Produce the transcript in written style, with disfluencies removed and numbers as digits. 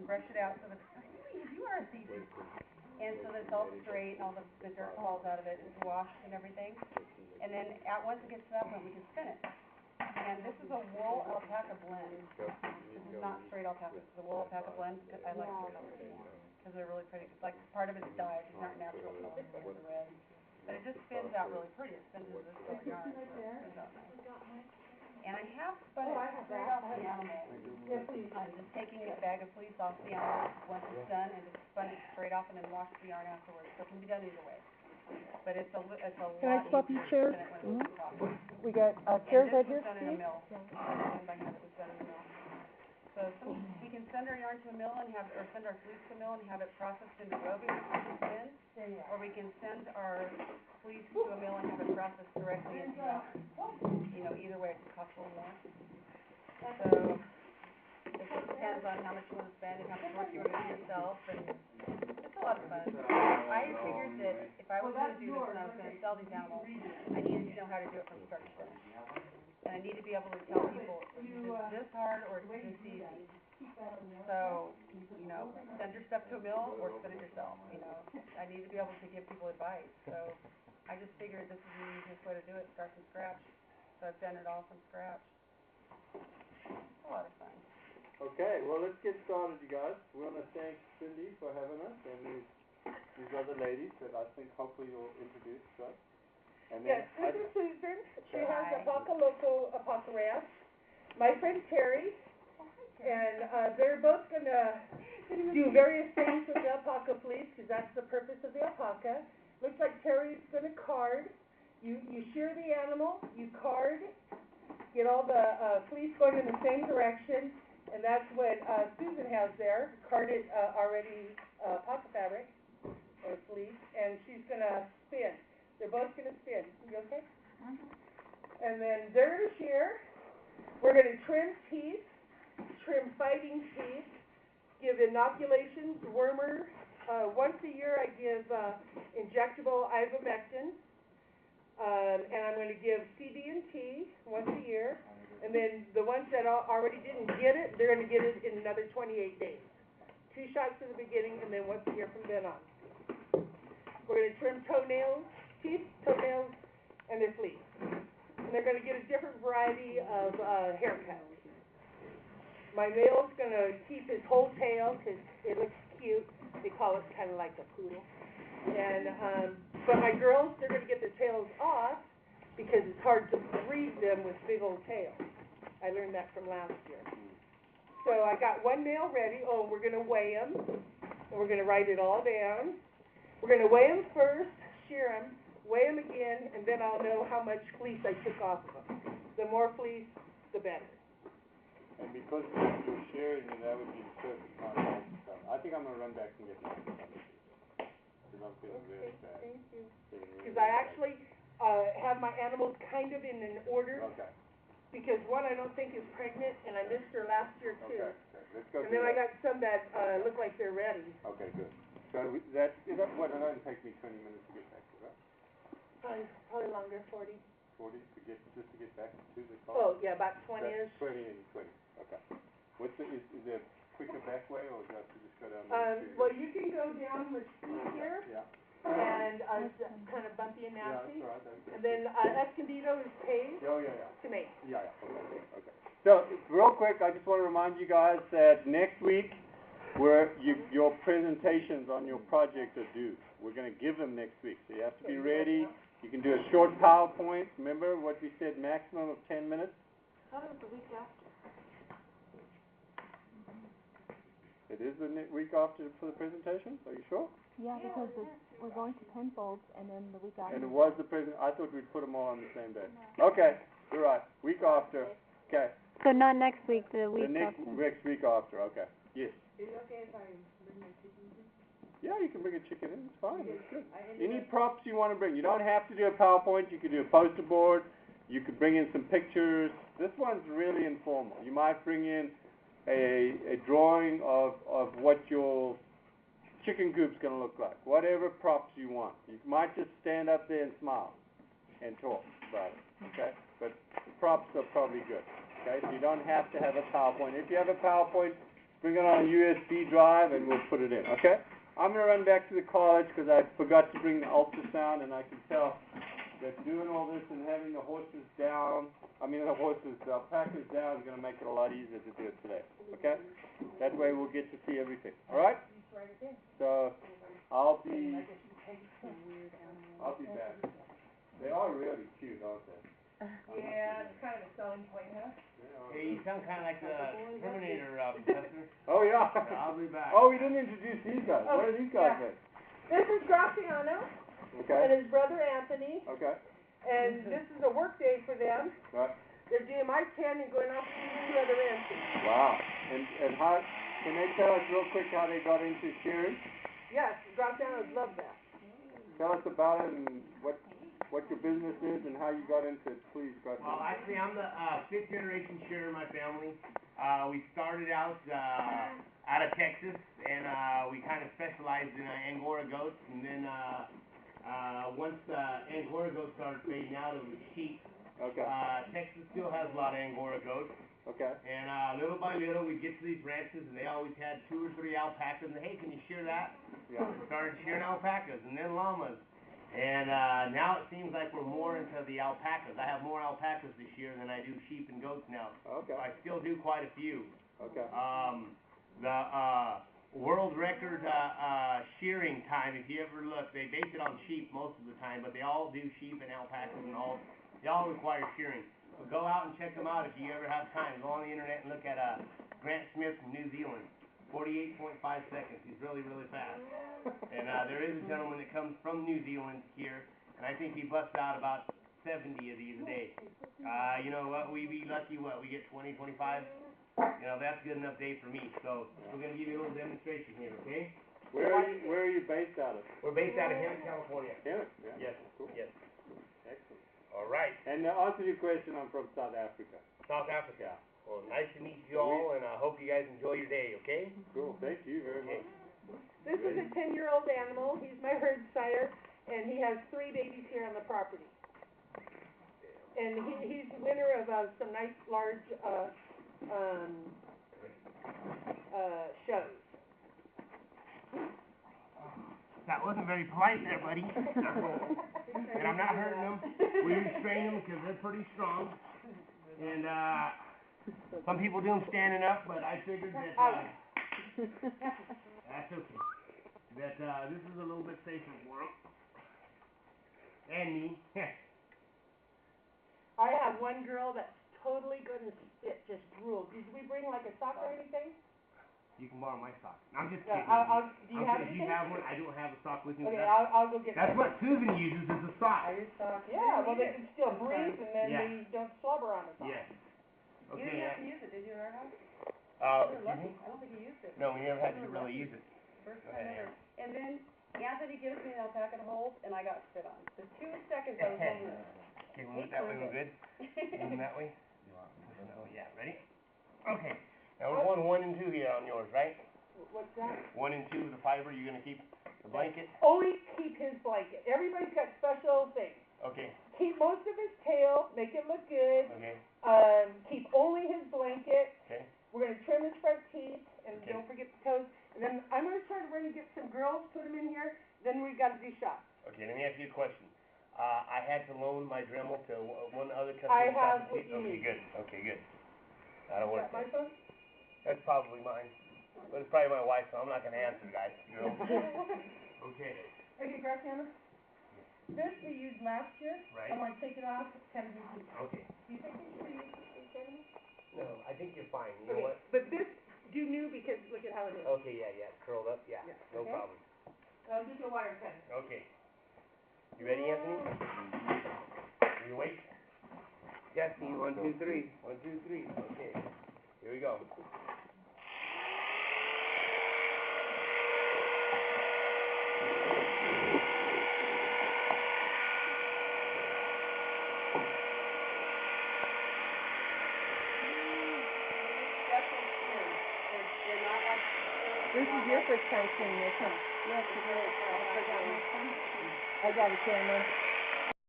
brush it out so that you are a seafood. And so that it's all straight and all the dirt falls out of it, it's washed and everything. And then once it gets to that point, we can spin it. And this is a wool alpaca blend. This is not straight alpaca, it's a wool alpaca blend. I like the colors because they're really pretty. It's like part of it's dyed, it's not natural color, it's the red. But it just spins out really pretty. It spins as this short yarn, so it spins out nice. And I have spun it straight off the animal. I'm just taking a bag of fleece off the animal once it's done and just spun it straight off and then washed the yarn afterwards. So it can be done either way. But it's a lot easier than it when it's processed. We got chairs right here, Steve? And this was done in a mill. And by hand, it was done in a mill. So we can send our yarn to a mill and have, or send our fleece to a mill and have it processed into roving, which we can spin, or we can send our fleece to a mill and have it processed directly into yarn. You know, either way, it costs a little more. So it just depends on how much you want to spend and how much work you want to do yourself, and it's a lot of fun. I figured that if I was going to do this and I was going to sell these animals, I needed to know how to do it from start to finish. And I need to be able to tell people, is this hard or is this easy? So, you know, send your stuff to a mill or spin it yourself, you know. I need to be able to give people advice. So I just figured this is the easiest way to do it, start from scratch. So I've done it all from scratch. It's a lot of fun. Okay, well, let's get started, you guys. We want to thank Cindy for having us and these other ladies that I think hopefully you'll introduce to us. And yes, this is Susan. She has a Paca Loco Paca Ranch. My friend Terry, and they're both going to do various things with the alpaca fleece because that's the purpose of the alpaca. Looks like Terry's going to card. You shear the animal, you card, get all the fleece going in the same direction, and that's what Susan has there, carded already alpaca fabric or fleece, and she's going to spin. They're both going to spin. You okay? And then they're going to shear. We're going to trim teeth, trim fighting teeth, give inoculations, wormer. Once a year I give injectable ivermectin, and I'm going to give CB&T once a year. And then the ones that already didn't get it, they're going to get it in another 28 days. 2 shots in the beginning and then once a year from then on. We're going to trim toenails. Teeth, toenails, and their fleece. And they're going to get a different variety of haircuts. My male's going to keep his whole tail because it looks cute. They call it kind of like a poodle. And but my girls, they're going to get their tails off because it's hard to breed them with big old tails. I learned that from last year. So I got one male ready. Oh, we're going to weigh him. And we're going to write it all down. We're going to weigh him first, shear him, weigh them again, and then I'll know how much fleece I took off of them. The more fleece, the better. And because you're sharing, that would be the perfect time. I think I'm going to run back and get my because I'm feeling really bad. Thank you. Because I actually have my animals kind of in an order. Okay. Because one I don't think is pregnant, and I missed her last year too. Okay. Let's go. And then I got some that look like they're ready. Okay, good. So that what? It only takes me 20 minutes to get back to that. Probably longer, 40. 40 to get back to the car? Oh, yeah, about 20-ish. 20 and 20, okay. Is there a quicker back way, or do you have to just go down well, you can go down with here, yeah. And kind of bumpy and nasty. Yeah, that's all right. And then Escondido is paved to me. Yeah, okay. So, real quick, I just want to remind you guys that next week, your presentations on your project are due. We're going to give them next week, so you have to be ready. You can do a short PowerPoint. Remember what we said, maximum of 10 minutes? How about the week after? It is the week after for the presentations? Are you sure? Yeah, because we're going to Penfolds and then the week after. And it was the I thought we'd put them all on the same day. Okay, you're right. Week after. Okay. So not next week, the week after. Next week after, okay. Yes. Is it okay if I bring my chicken in? Yeah, you can bring a chicken in. It's fine. It's good. Any props you want to bring. You don't have to do a PowerPoint. You could do a poster board. You could bring in some pictures. This one's really informal. You might bring in a drawing of what your chicken coop's going to look like. Whatever props you want. You might just stand up there and smile and talk about it. Okay? But the props are probably good. Okay? So you don't have to have a PowerPoint. If you have a PowerPoint, bring it on a USB drive, and we'll put it in, okay? I'm gonna run back to the college, because I forgot to bring the ultrasound, and I can tell that doing all this and having the horses down, the alpacas down is gonna make it a lot easier to do it today, okay? That way we'll get to see everything, all right? So, I'll be back. They are really cute, aren't they? Yeah, it's kind of a selling point, huh? Hey, you sound kind of like the Terminator, Professor. Oh, yeah. I'll be back. Oh, we didn't introduce these guys. What are these guys like? This is Graciano Okay, and his brother Anthony, okay, and this is a work day for them. right. They're doing my 10 and going off to do 2 other entries. Wow. And how, can they tell us real quick how they got into shearing? Yes, Graciano's love that. Tell us about it and what your business is and how you got into it, please, Gus. Well, actually, I'm the fifth generation shearer in my family. We started out of Texas, and we kind of specialized in Angora goats, and then once Angora goats started fading out, it was sheep. Okay, Texas still has a lot of Angora goats, okay, and little by little, we'd get to these ranches, and they always had 2 or 3 alpacas, and hey, can you shear that? yeah, We started shearing alpacas, and then llamas. And now it seems like we're more into the alpacas. I have more alpacas this year than I do sheep and goats now. okay, I still do quite a few. okay, The world record shearing time, if you ever look, they base it on sheep most of the time, but they all do sheep and alpacas, and they all require shearing. So go out and check them out if you ever have time. Go on the internet and look at Grant Smith from New Zealand. 48.5 seconds. He's really, really fast. And there is a gentleman that comes from New Zealand here, and I think he busts out about 70 of these a day. You know what? We be lucky, we get 20, 25? You know, that's a good enough day for me. So we're going to give you a little demonstration here, okay? Where are you based out of? We're based out of Hemet, California. Hemet, yeah. Yes, Cool. yes. Excellent. All right. And to answer your question, I'm from South Africa. South Africa. Yeah. Well, nice to meet you all, and I hope you guys enjoy your day, okay? Cool, thank you very much. This is a 10-year-old animal. He's my herd sire, and he has 3 babies here on the property. And he's the winner of some nice large shows. That wasn't very polite there, buddy. And I'm not hurting them. We restrain them because they're pretty strong. And some people do them standing up, but I figured that that's okay. That this is a little bit safer for them. And me. I have one girl that's totally going to spit, just drool. Did we bring like a sock or anything? You can borrow my sock. I'm just Yeah, kidding. do you have If you anything? have one, I don't have a sock with me. Okay, I'll go get That's that. what Susan uses is a sock. Yeah, well, they can still breathe, and then Yeah. they don't slobber on us. Yes. You Okay. didn't have to use it, did you, in our house? Excuse Lucky. me? I don't think you used it. No, we never had to really use it. First Go time ahead, ever. And then Anthony gives me an alpaca to hold, and I got spit on. The 2 seconds I was holding it. Okay, move it that way real good. Move it that way. No, yeah, ready? Okay. Now we're going 1 and 2 here on yours, right? What's that? 1 and 2, the fiber, you're gonna keep the blanket? Always keep his blanket. Everybody's got special things. Okay, Keep most of his tail, make it look good. okay, Keep only his blanket. okay. We're gonna trim his front teeth, and Okay. don't forget the toes. And then I'm gonna try to run and get some girls, put them in here. Then we gotta do shots. Okay, let me ask you a question. I had to loan my Dremel to one other customer. I have shop. what you Okay, need. good, okay, good. That'll work. Is that my phone? That's probably mine. But it's probably my wife, so I'm not gonna answer, guys. Girls. Okay, Okay, Graciano. This we used last year. right? I'm gonna take it off, kind of do. Okay. Do you think we should use this animal? No, I think you're fine. You know Okay, what? but this, do new because look at how it is. Okay, yeah, curled up, yeah, Yeah, no okay. problem. I'll do the wire cut. Okay. You ready, Anthony? You wait. Jesse, 1, 2, 3. 1, 2, 3. Okay. Here we go. This is your first time seeing this, huh? Yes, it is. I forgot my phone. I got a camera.